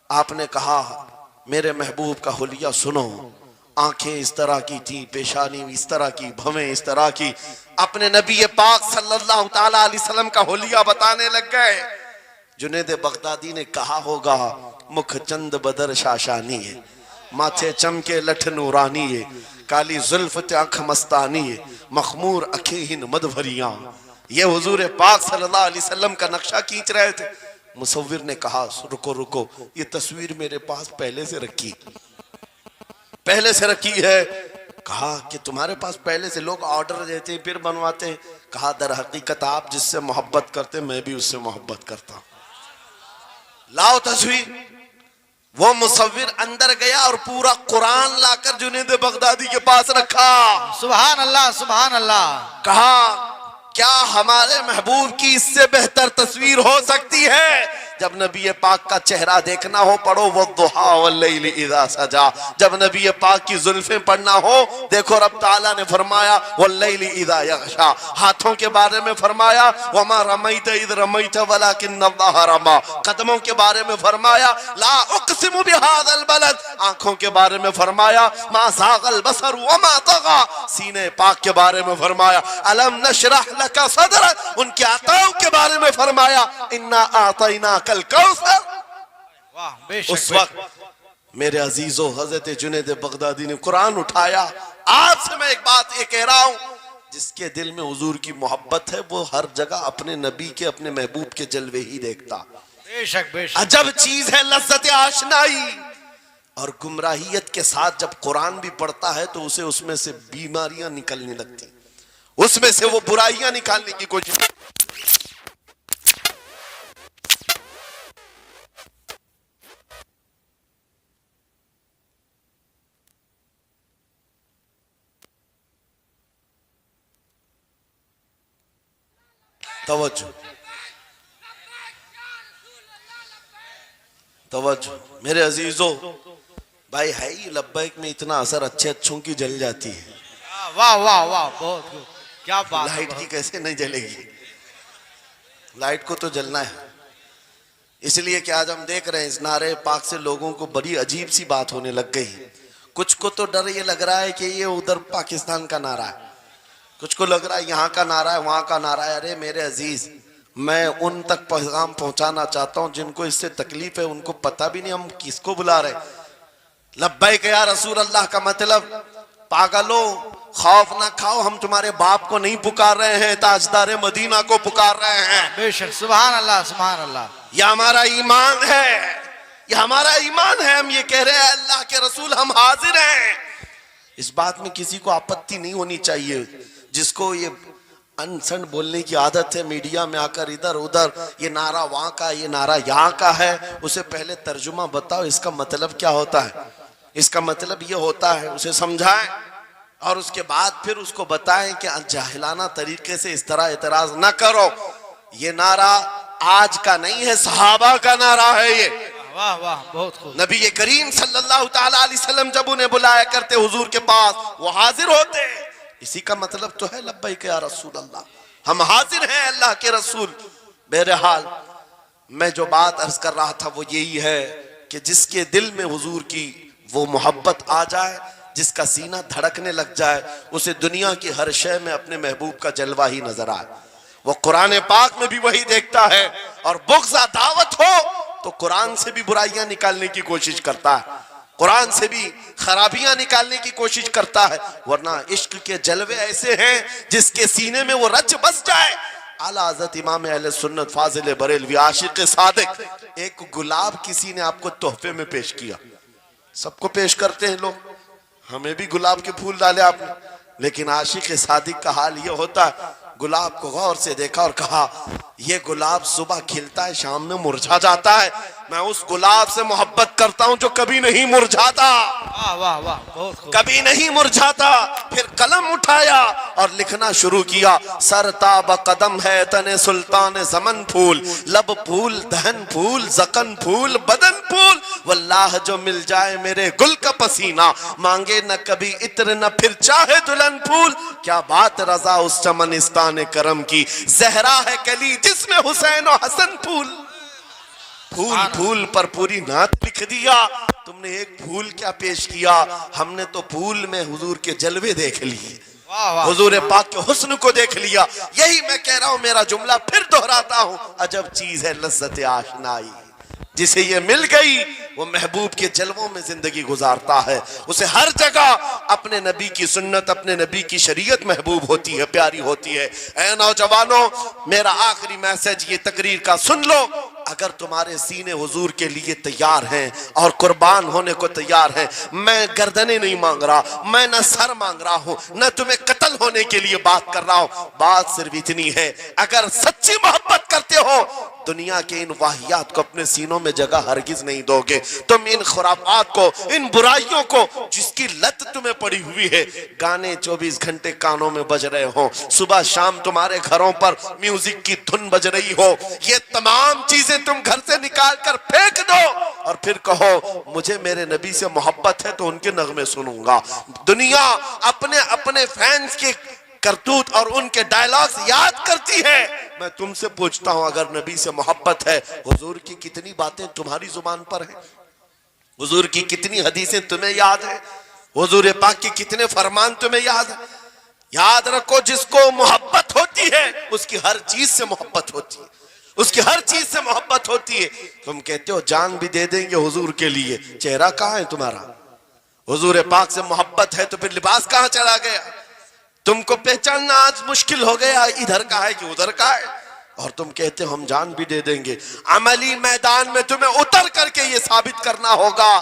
आपने कहा, मेरे महबूब का हुलिया सुनो। आंखें इस तरह की थी, पेशानी इस तरह की, भवें इस तरह की। अपने नबी पाक सल्लल्लाहु ताला अलैहि वसल्लम का हुलिया बताने लग गए। जुनेद बगदादी ने कहा होगा, मुख चंद बदर शाशानी है, माथे चमके लठ नूरानी है, काली जुल्फ आंख मस्तानी है, मखमूर अखीहिन मदभरियां। ये हुजूर पाक सल्लल्लाहु अलैहि वसल्लम का नक्शा खींच रहे थे। मुसव्विर ने कहा, रुको रुको, ये तस्वीर मेरे पास पहले से रखी है। कहा कि तुम्हारे पास पहले से लोग ऑर्डर देते हैं फिर बनवाते हैं। कहा, दर हकीकत आप जिससे मोहब्बत करते, मैं भी उससे मोहब्बत करता हूं, लाओ तस्वीर। वो मुसव्विर अंदर गया और पूरा कुरान लाकर जुनेद बगदादी के पास रखा। सुभान अल्लाह, सुभान अल्लाह। कहा, क्या हमारे महबूब की इससे बेहतर तस्वीर हो सकती है? जब नबी पाक का चेहरा देखना हो, पढ़ो वो दुहा वल्लैल इज़ा सजा। जब नबी पाक की जुल्फें पढ़ना हो, देखो रब ताला ने फरमाया वल्लैल इज़ा यग़शा। हाथों के बारे में फरमाया वमा रमैत इज़ रमैत वलाकिन्नल्लाह रमा। कदमों के बारे में फरमाया ला उक़सिमु बिहाज़ल बलद। आंखों के बारे में फरमाया मा ज़ाग़ल बसर वमा तग़ा। सीने पाक के बारे में फरमाया अलम नशरह लका सदरक। उनके अताओं के बारे में फरमाया इन्ना आतैना कल कौसर। उस वक्त मेरे अजीजों, हजरत जुनेद बगदादी ने कुरान उठाया। आज से मैं एक बात ये कह रहा हूं, जिसके दिल में हुजूर की मोहब्बत है वो हर जगह अपने नबी के, अपने महबूब के जलवे ही देखता। बेशक बेशक। अजब चीज है लज्जत आशनाई। और गुमराहियत के साथ जब कुरान भी पढ़ता है तो उसे उसमें से बीमारियां निकलने लगती, उसमें से वो बुराइयां निकालने की कोशिश। तवज्जो मेरे अजीजों, भाई है ही लब्बैक में इतना असर अच्छे अच्छों की जल जाती है। वाह वाह वाह, बहुत क्या बात। लाइट की कैसे नहीं जलेगी? लाइट को तो जलना है। इसलिए कि आज हम देख रहे हैं इस नारे पाक से लोगों को बड़ी अजीब सी बात होने लग गई। कुछ को तो डर ये लग रहा है कि ये उधर पाकिस्तान का नारा है, कुछ को लग रहा है यहाँ का नारा है, वहां का नारा है। अरे मेरे अजीज, मैं उन तक पैगाम पहुंचाना चाहता हूं जिनको इससे तकलीफ है, उनको पता भी नहीं हम किसको बुला रहे। लब्बैक या रसूल अल्लाह का मतलब पागलो खौफ ना खाओ, हम तुम्हारे बाप को नहीं पुकार रहे हैं, ताजदार मदीना को पुकार रहे हैं। बेशक, सुभान अल्लाह, सुभान अल्लाह। यह हमारा ईमान है। ये हमारा ईमान है। हम ये कह रहे हैं अल्लाह के रसूल हम हाजिर हैं। इस बात में किसी को आपत्ति नहीं होनी चाहिए। जिसको ये अनसन बोलने की आदत है, मीडिया में आकर इधर उधर ये नारा वहां का, ये नारा यहाँ का है, उसे पहले तर्जुमा बताओ इसका मतलब क्या होता है। इसका मतलब ये होता है, उसे समझाएं और उसके बाद फिर उसको बताएं कि जाहिलाना तरीके से इस तरह एतराज ना करो। ये नारा आज का नहीं है, सहाबा का नारा है ये। वाह वाह, बहुत खूब। नबी करीम सल्लल्लाहु ताला अलैहि वसल्लम जब उन्हें बुलाया करते हुजूर के पास, वो हाजिर होते। इसी का मतलब तो है लब्बैक या रसूल अल्लाह, हम हाजिर हैं अल्लाह के रसूल। बहरहाल मैं जो बात अर्ज कर रहा था वो यही है कि जिसके दिल में हुजूर की वो मोहब्बत आ जाए, जिसका सीना धड़कने लग जाए, उसे दुनिया की हर शय में अपने महबूब का जलवा ही नजर आए। वो कुरान पाक में भी वही देखता है। और बुग़्ज़ दावत हो तो कुरान से भी बुराइयां निकालने की कोशिश करता है, कुरान से भी खराबियां निकालने की कोशिश करता है। वरना इश्क के जलवे ऐसे हैं जिसके सीने में वो रच बस जाए। आला हज़रत इमाम अहले सुन्नत फाजिल बरेलवी आशिक सादिक, एक गुलाब किसी ने आपको तोहफे में पेश किया। सबको पेश करते हैं लोग, हमें भी गुलाब के फूल डाले आपने, लेकिन आशिक सादिक का हाल ये होता है, गुलाब को गौर से देखा और कहा ये गुलाब सुबह खिलता है, शाम में मुरझा जाता है। मैं उस गुलाब से मोहब्बत करता हूं जो कभी नहीं मुरझाता। वाह वाह वाह, बहुत खूब। कभी नहीं मुरझाता। फिर कलम उठाया और लिखना शुरू किया। सरताब कदम है तने सुल्तान ज़मन फूल, लब फूल दहन फूल ज़कन फूल बदन फूल, वल्लाह जो मिल जाए मेरे गुल का पसीना, मांगे न कभी इत्र न फिर चाहे दुल्हन फूल। क्या बात रजा उस चमनिस्तान करम की, जहरा है कली जिसमें हुसैन और हसन फूल। फूल फूल पर पूरी नात लिख दिया। तुमने एक फूल क्या पेश किया, हमने तो फूल में हुजूर के जलवे देख लिए, हुजूर पाक के हुस्न को देख लिया। यही मैं कह रहा हूं, मेरा जुमला फिर दोहराता हूं, अजब चीज है लज्जत आशनाई, जिसे ये मिल गई वो महबूब के जलवों में जिंदगी गुजारता है। उसे हर जगह अपने नबी की सुन्नत, अपने नबी की शरीयत महबूब होती है, प्यारी होती है। ऐ नौजवानों, मेरा आखिरी मैसेज ये तकरीर का सुन लो। अगर तुम्हारे सीने हुजूर के लिए तैयार हैं और कुर्बान होने को तैयार हैं, मैं गर्दनें नहीं मांग रहा, मैं न सर मांग रहा हूं, न तुम्हें कत्ल होने के लिए बात कर रहा हूं। बात सिर्फ इतनी है, अगर सच्ची मोहब्बत करते हो, दुनिया के इन वाहियात को अपने सीनों में जगह हरगिज नहीं दोगे। तुम इन खुराफात को, इन बुराइयों को, जिसकी लत तुम्हें पड़ी हुई है, गाने 24 घंटे कानों में बज रहे हो, सुबह शाम तुम्हारे घरों पर म्यूजिक की धुन बज रही हो, ये तमाम चीजें तुम घर से निकाल कर फेंक दो और फिर कहो मुझे मेरे नबी से मोहब्बत है तो उनके नगमे सुनूंगा। दुनिया अपने अपने फैंस के करतूत और उनके डायलॉग्स याद करती है। मैं तुमसे पूछता हूं, अगर नबी से मोहब्बत है, हुजूर की कितनी बातें तुम्हारी जुबान पर है, हुजूर की कितनी हदीसें तुम्हें याद है, हुजूर पाक के कितने फरमान तुम्हें याद है। याद रखो, जिसको मोहब्बत होती है उसकी हर चीज से मोहब्बत होती है, उसकी हर चीज से मोहब्बत होती है। तुम कहते हो जान भी दे देंगे हुजूर के लिए, चेहरा कहां है तुम्हारा? हुजूर पाक से मोहब्बत है तो फिर लिबास कहां चला गया? तुमको पहचानना आज मुश्किल हो गया, इधर का है कि उधर का है। और तुम कहते हो हम जान भी दे देंगे। अमली मैदान में तुम्हें उतर करके ये साबित करना होगा।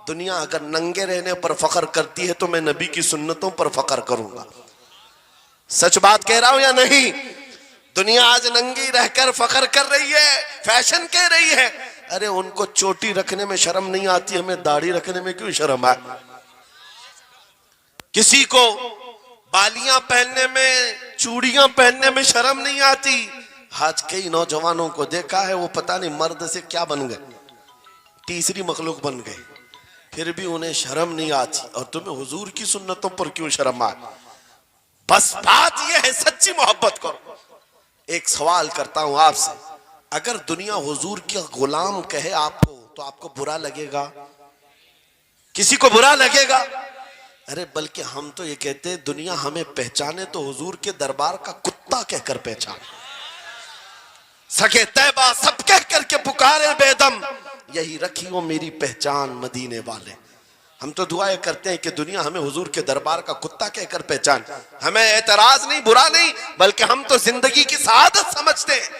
दुनिया अगर नंगे रहने पर फख्र करती है तो मैं नबी की सुन्नतों पर फख्र करूंगा। सच बात कह रहा हूं या नहीं? दुनिया आज नंगी रहकर फख्र कर रही है, फैशन कह रही है। अरे उनको चोटी रखने में शर्म नहीं आती, हमें दाढ़ी रखने में क्यों शर्म है? किसी को बालियां पहनने में, चूड़ियां पहनने में शर्म नहीं आती। आज कई नौजवानों को देखा है, वो पता नहीं मर्द से क्या बन गए, तीसरी मखलूक बन गए, फिर भी उन्हें शर्म नहीं आती। और तुम्हें हुजूर की सुन्नतों पर क्यों शर्म आए? बस बात यह है, सच्ची मोहब्बत करो। एक सवाल करता हूं आपसे, अगर दुनिया हुजूर के गुलाम कहे आपको तो आपको बुरा लगेगा? किसी को बुरा लगेगा? अरे बल्कि हम तो ये कहते हैं दुनिया हमें पहचाने तो हुजूर के दरबार का कुत्ता कहकर पहचाने, सके तैबा सब कह करके पुकारे बेदम, यही रखी हो मेरी पहचान मदीने वाले। हम तो दुआएं करते हैं कि दुनिया हमें हुजूर के दरबार का कुत्ता कहकर पहचान। हमें एतराज नहीं, बुरा नहीं, बल्कि हम तो जिंदगी की सआदत समझते हैं।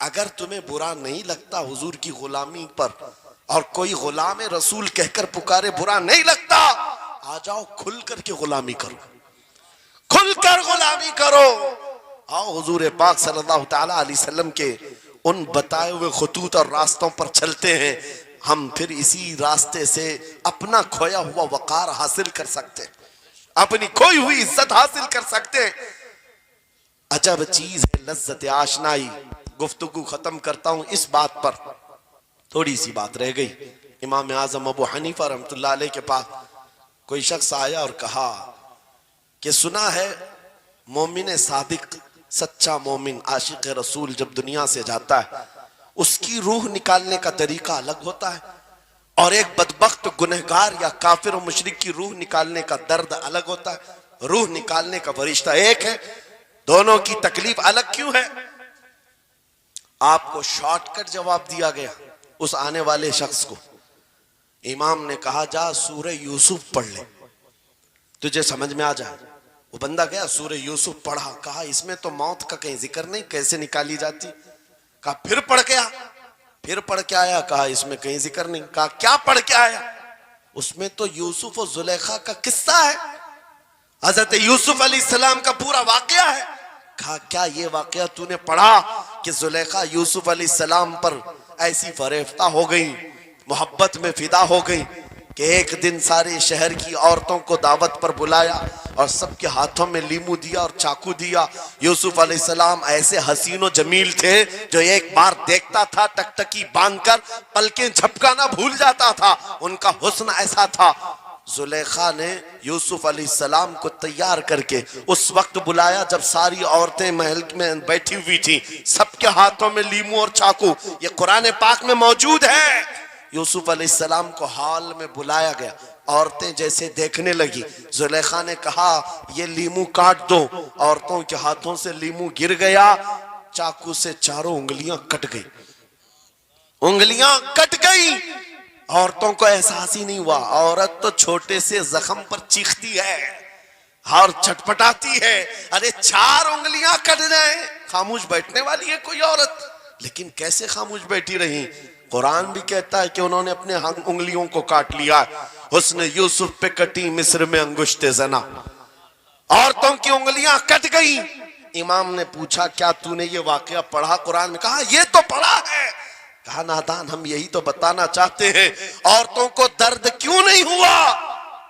अगर तुम्हें बुरा नहीं लगता हुजूर की गुलामी पर, और कोई गुलाम रसूल कहकर पुकारे बुरा नहीं लगता। आ जाओ खुल करके गुलामी करो, खुलकर गुलामी करो। आओ हुजूर पाक सल्लल्लाहु ताला अलैहि वसल्लम के उन बताए हुए खुतूत और रास्तों पर चलते हैं। हम फिर इसी रास्ते से अपना खोया हुआ वकार हासिल कर सकते हैं, अपनी खोई हुई इज्जत हासिल कर सकते हैं। अजब चीज है लज्जत आशनाई। गुफ्तगू खत्म करता हूं इस बात पर, थोड़ी सी बात रह गई। इमाम आजम अबू हनीफा रहमतुल्लाह अलैह के पास कोई शख्स आया और कहा कि सुना है मोमिन सादिक, सच्चा मोमिन आशिक रसूल जब दुनिया से जाता है उसकी रूह निकालने का तरीका अलग होता है, और एक बदबख्त गुनहगार या काफिर और मुशरिक की रूह निकालने का दर्द अलग होता है। रूह निकालने का फरिश्ता एक है, दोनों की तकलीफ अलग क्यों है? आपको शॉर्टकट जवाब दिया गया उस आने वाले शख्स को। इमाम ने कहा जा सूरह यूसुफ पढ़ ले, तुझे समझ में आ जाए। वो बंदा गया सूरह यूसुफ पढ़ा, कहा इसमें तो मौत का कहीं जिक्र नहीं, कैसे निकाली जाती? कहा फिर पढ़ के आ, फिर पढ़ के आया, कहा इसमें कहीं जिक्र नहीं। कहा क्या पढ़ के आया? उसमें तो यूसुफ और जुलेखा का किस्सा है, हजरत यूसुफ अलैहिस्सलाम का पूरा वाकया है। कहा क्या ये वाकया तूने पढ़ा कि जुलेखा यूसुफ अलैहिस्सलाम पर ऐसी फरेफ्ता हो गई, मोहब्बत में फिदा हो गई कि एक दिन सारे शहर की औरतों को दावत पर बुलाया और सबके हाथों में लीमू दिया और चाकू दिया। यूसुफ अलैहिस्सलाम ऐसे हसीनो जमील थे जो एक बार देखता था टकटकी बांधकर पलकें झपकाना भूल जाता था, उनका हुस्न ऐसा था। जुलेखा ने यूसुफ अलैहिस्सलाम को तैयार करके उस वक्त बुलाया जब सारी औरतें महल में बैठी हुई थी, सबके हाथों में लीमू और चाकू, ये कुरान पाक में मौजूद है। यूसुफ अलैहिस्सलाम को हॉल में बुलाया गया, औरतें जैसे देखने लगी, जुलेखा ने कहा ये लीमू काट दो। औरतों के हाथों से लीमू गिर गया, चाकू से चारों उंगलियां कट गई, उंगलियां कट गई। औरतों को एहसास ही नहीं हुआ। औरत तो छोटे से जख्म पर चीखती है और छटपटाती है, अरे 4 उंगलियां कट जाए, खामोश बैठने वाली है कोई औरत? लेकिन कैसे खामोश बैठी रही? कुरान भी कहता है कि उन्होंने अपने उंगलियों को काट लिया। हुस्न यूसुफ पे कटी मिस्र में अंगुश्ते जना, औरतों की उंगलियां कट गई। इमाम ने पूछा क्या तूने ये वाकया पढ़ा कुरान में? कहा ये तो पढ़ा है। कहा नादान, हम यही तो बताना चाहते हैं, औरतों को दर्द क्यों नहीं हुआ?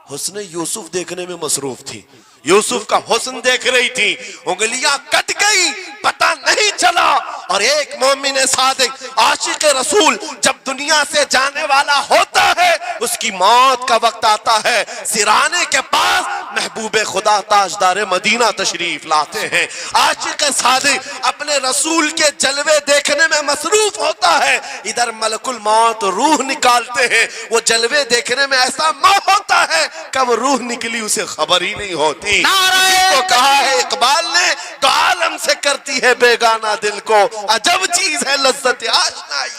हुस्न यूसुफ देखने में मसरूफ थी, यूसुफ का हुस्न देख रही थी, उंगलियां कट गई, पता नहीं चला। और एक मोमिन सादिक आशिक रसूल जब दुनिया से जाने वाला होता है, उसकी मौत का वक्त आता है, सिराने के पास महबूब खुदा ताजदार मदीना तशरीफ लाते हैं। आशिक सादिक अपने रसूल के जलवे देखने में मसरूफ होता है, इधर मलकुल मौत रूह निकालते हैं, वो जलवे देखने में ऐसा मोह होता है कब रूह निकली उसे खबर ही नहीं होती। को कहा है इकबाल ने, तो आलम से करती है बेगाना दिल को, अजब चीज है लज्जत आशनाई।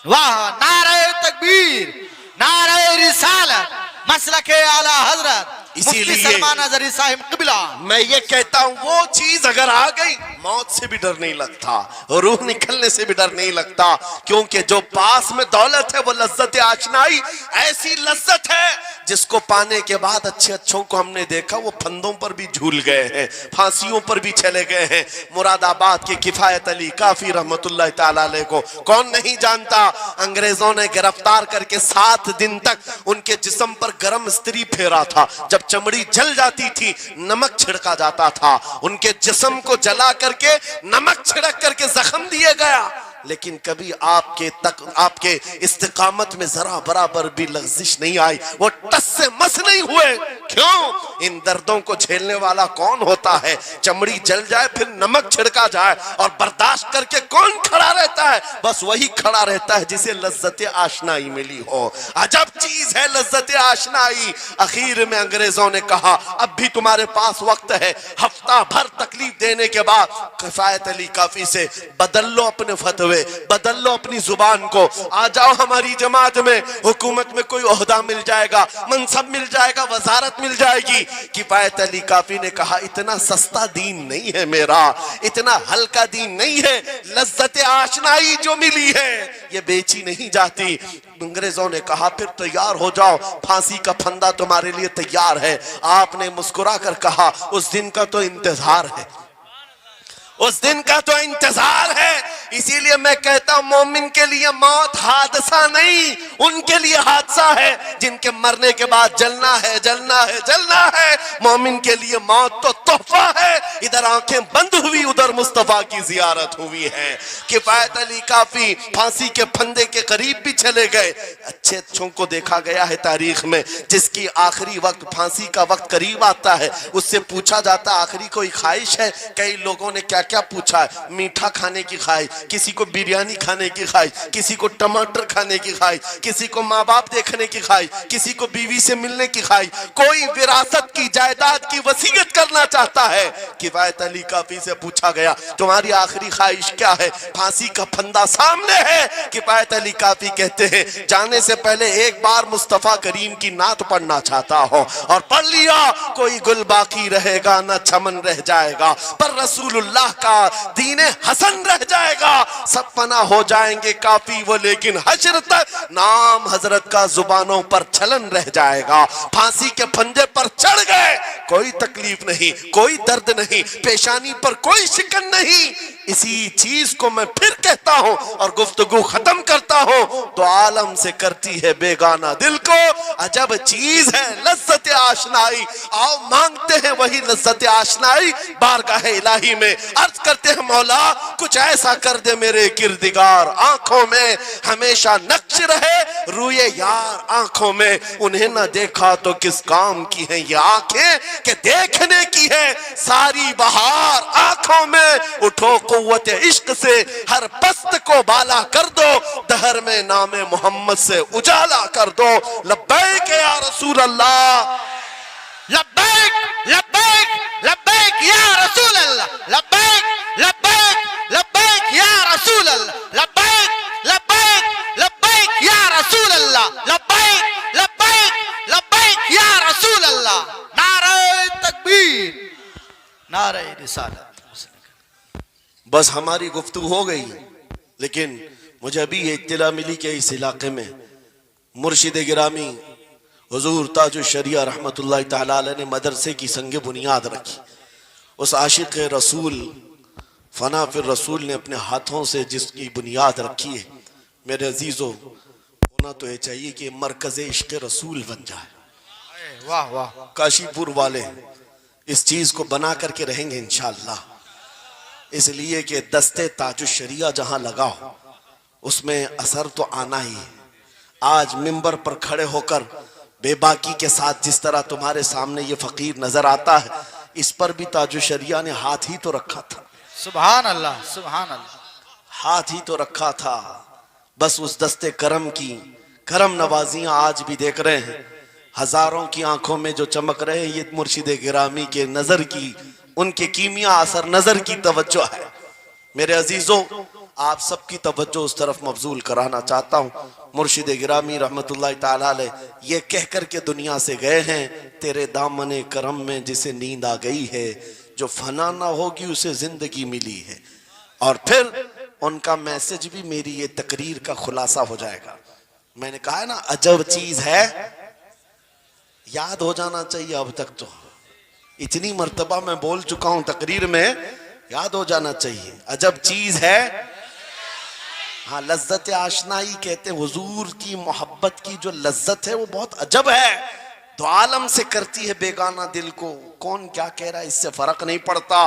वाह, नारे तकबीर, नारे रिसालत, मसलके आला हजरत इसीलिए सलमान अज़हरी साहिब क़िबला। मैं ये कहता हूं वो चीज अगर आ गई मौत से भी डर नहीं लगता, रूह निकलने से भी डर नहीं लगता, क्योंकि जो पास में दौलत है वो लज्जत आशनाई ऐसी लज्जत है जिसको पाने के बाद अच्छे अच्छों को हमने देखा वो फंदों पर भी झूल गए हैं, फांसियों पर भी चले गए हैं। मुरादाबाद के किफायत अली काफी रहमतुल्लाह ताला अलैह को कौन नहीं जानता? अंग्रेजों ने गिरफ्तार करके 7 दिन तक उनके जिस्म पर गर्म इस्त्री फेरा था, जब चमड़ी जल जाती थी नमक छिड़का जाता था, उनके जिस्म को जला करके नमक छिड़क करके जख्म दिए गया, लेकिन कभी आपके इस्तिकामत में जरा बराबर भी लग़्ज़िश नहीं आई, वो टस से मस नहीं हुए। क्यों? इन दर्दों को झेलने वाला कौन होता है? चमड़ी जल जाए फिर नमक छिड़का जाए और बर्दाश्त करके कौन खड़ा रहता है? बस वही खड़ा रहता है जिसे लज्जत आशनाई मिली हो। अजब चीज है लज्जत आशनाई। आखिर में अंग्रेजों ने कहा अब भी तुम्हारे पास वक्त है, हफ्ता भर तकलीफ देने के बाद किफायत अली काफी से बदल लो अपने फतवे, बदल लो अपनी जुबान को, आ जाओ हमारी जमात में, हुकूमत में कोई ओहदा मिल जाएगा, मनसब मिल जाएगा, वजारत मिल जाएगी। किफायत अली काफी ने कहा इतना सस्ता दीन नहीं है मेरा, इतना हल्का दीन नहीं है, लज्जत आशनाई जो मिली है ये बेची नहीं जाती। अंग्रेजों ने कहा फिर तैयार हो जाओ, फांसी का फंदा तुम्हारे लिए तैयार है। आपने मुस्कुरा कर कहा उस दिन का तो इंतजार है, उस दिन का तो इंतजार है। इसीलिए मैं कहता हूं मोमिन के लिए मौत हादसा नहीं, उनके लिए हादसा है जिनके मरने के बाद जलना है, जलना है, जलना है। मोमिन के लिए मौत तो तोहफा है। इधर आंखें बंद हुई, उधर मुस्तफा की जियारत हुई है। किफायत अली काफी फांसी के फंदे के करीब भी चले गए। अच्छे अच्छों को देखा गया है तारीख में, जिसकी आखिरी वक्त फांसी का वक्त करीब आता है उससे पूछा जाता आखिरी कोई ख्वाहिश है। कई लोगों ने क्या क्या पूछा है, मीठा खाने की ख्वाहिश, किसी को बिरयानी खाने की ख्वाहिश, किसी को टमाटर खाने की ख्वाहिश, किसी को माँ बाप देखने की ख्वाहिश, किसी को बीवी से मिलने की ख्वाहिश, कोई विरासत की जायदाद की वसीयत करना चाहता है। किफायत अली काफी से पूछा गया तुम्हारी आखिरी ख्वाहिश क्या है? फांसी का फंदा सामने है। किफायत अली काफी कहते हैं जाने से पहले एक बार मुस्तफा करीम की नात पढ़ना चाहता हो, और पढ़ लिया कोई गुल बाकी रहेगा न चमन रह जाएगा, पर रसूलुल्लाह का दीने हसन रह जाएगा। सब फना हो जाएंगे काफी वो, लेकिन हश्र तक नाम हजरत का जुबानों पर चलन रह जाएगा। फांसी के फंदे पर चढ़ गए, कोई तकलीफ नहीं, कोई दर्द नहीं, पेशानी पर कोई शिकन नहीं। इसी चीज को मैं फिर कहता हूं और गुफ्तगू खत्म करता हूं, तो आलम से करती है बेगाना दिल को अजब चीज है लज्जत आशनाई। आओ मांगते हैं वही लज्जत आशनाई बारगाह इलाही में। अर्ज करते हैं मौला कुछ ऐसा कर दे मेरे किरदिगार, आंखों में हमेशा नक्श रहे रूए यार आंखों में। उन्हें न देखा तो किस काम की है ये आंखें कि देखने की है सारी बहार आंखों में। उठो कुव्वत इश्क से हर पस्त को बाला कर दो, दहर में नामे मोहम्मद से उजाला कर दो। लब्बैक या रसूल अल्लाह, लब्बैक लब्बैक लब्बैक या रसूल अल्लाह, लब्बैक लब्बैक लब्बैक या रसूल अल्लाह, लब्बैक लब्बैक लब्बैक या रसूल अल्लाह, लब्बैक लब्बैक लब्बैक या रसूल अल्लाह। नारे तकबीर, नारे रिसालत। बस हमारी गुफ्तगू हो गई, लेकिन मुझे अभी ये इत्तला मिली कि इस इलाके में मुर्शिद गिरामी हुजूर ताजुल शरिया रहमतुल्लाह तआला अलैह ने मदरसे की संगे बुनियाद रखी। उस आशिक रसूल फना फिर रसूल ने अपने हाथों से जिसकी बुनियाद रखी है, मेरे अजीजों होना तो ये चाहिए कि मरकज़ इश्क़ रसूल बन जाए। वाह वाह, काशीपुर वाले इस चीज को बना करके रहेंगे इंशाअल्लाह, इसलिए कि दस्ते ताजुल शरिया जहां लगाओ उसमें असर तो आना ही है। आज मिंबर पर खड़े होकर बेबाकी के साथ जिस तरह तुम्हारे सामने ये फकीर नजर आता है, इस पर भी ताजुल शरिया ने हाथ ही तो रखा था। सुभान अल्लाह, सुभान अल्लाह, हाथ ही तो रखा था। बस उस दस्ते करम की करम नवाजियां आज भी देख रहे हैं। हजारों की आंखों में जो चमक रहे हैं ये मुर्शिद गिरामी के नजर की, उनके कीमिया असर नजर की तवज्जो है। मेरे अजीजों आप सबकी तवज्जो उस तरफ मबजूल कराना चाहता हूँ। मुर्शिद गिरामी रहमतुल्लाह तआला अलैह ये कह कर के दुनिया से गए हैं, तेरे दामने करम में जिसे नींद आ गई है, जो फना ना होगी उसे जिंदगी मिली है। और फिर उनका मैसेज भी मेरी ये तकरीर का खुलासा हो जाएगा। मैंने कहा है ना अजब चीज है, याद हो जाना चाहिए। अब तक तो इतनी मर्तबा मैं बोल चुका हूं तकरीर में, याद हो जाना चाहिए। अजब चीज है, हाँ लज्जत आशनाई कहते हैं। हुजूर की मोहब्बत की जो लज्जत है वो बहुत अजब है, तो आलम से करती है बेगाना दिल को। कौन क्या कह रहा है इससे फर्क नहीं पड़ता।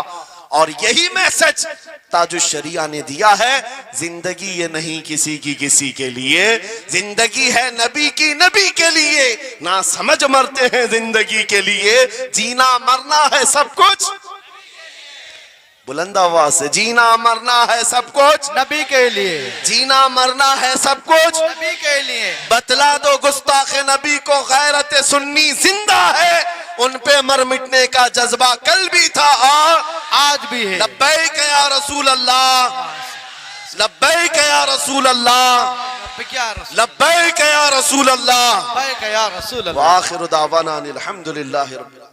और यही मैसेज ताजुल शरिया ने दिया है, जिंदगी ये नहीं किसी की किसी के लिए, जिंदगी है नबी की नबी के लिए। ना समझ मरते हैं जिंदगी के लिए, जीना मरना है सब कुछ। बुलंद आवाज से, जीना मरना है सब कुछ नबी के लिए, जीना मरना है सब कुछ नबी के लिए। बतला दो गुस्ताख नबी को गैरत सुन्नी जिंदा है, उन पे मर मिटने का जज्बा कल भी था और आज भी है। लब्बैक या रसूल अल्लाह, लब्बैक या रसूल अल्लाह, लब्बैक या रसूल अल्लाह, लब्बैक या रसूल अल्लाह। व आखिरु दावाना अनिल हम्दुलिल्लाहि रब्बिल आलमीन।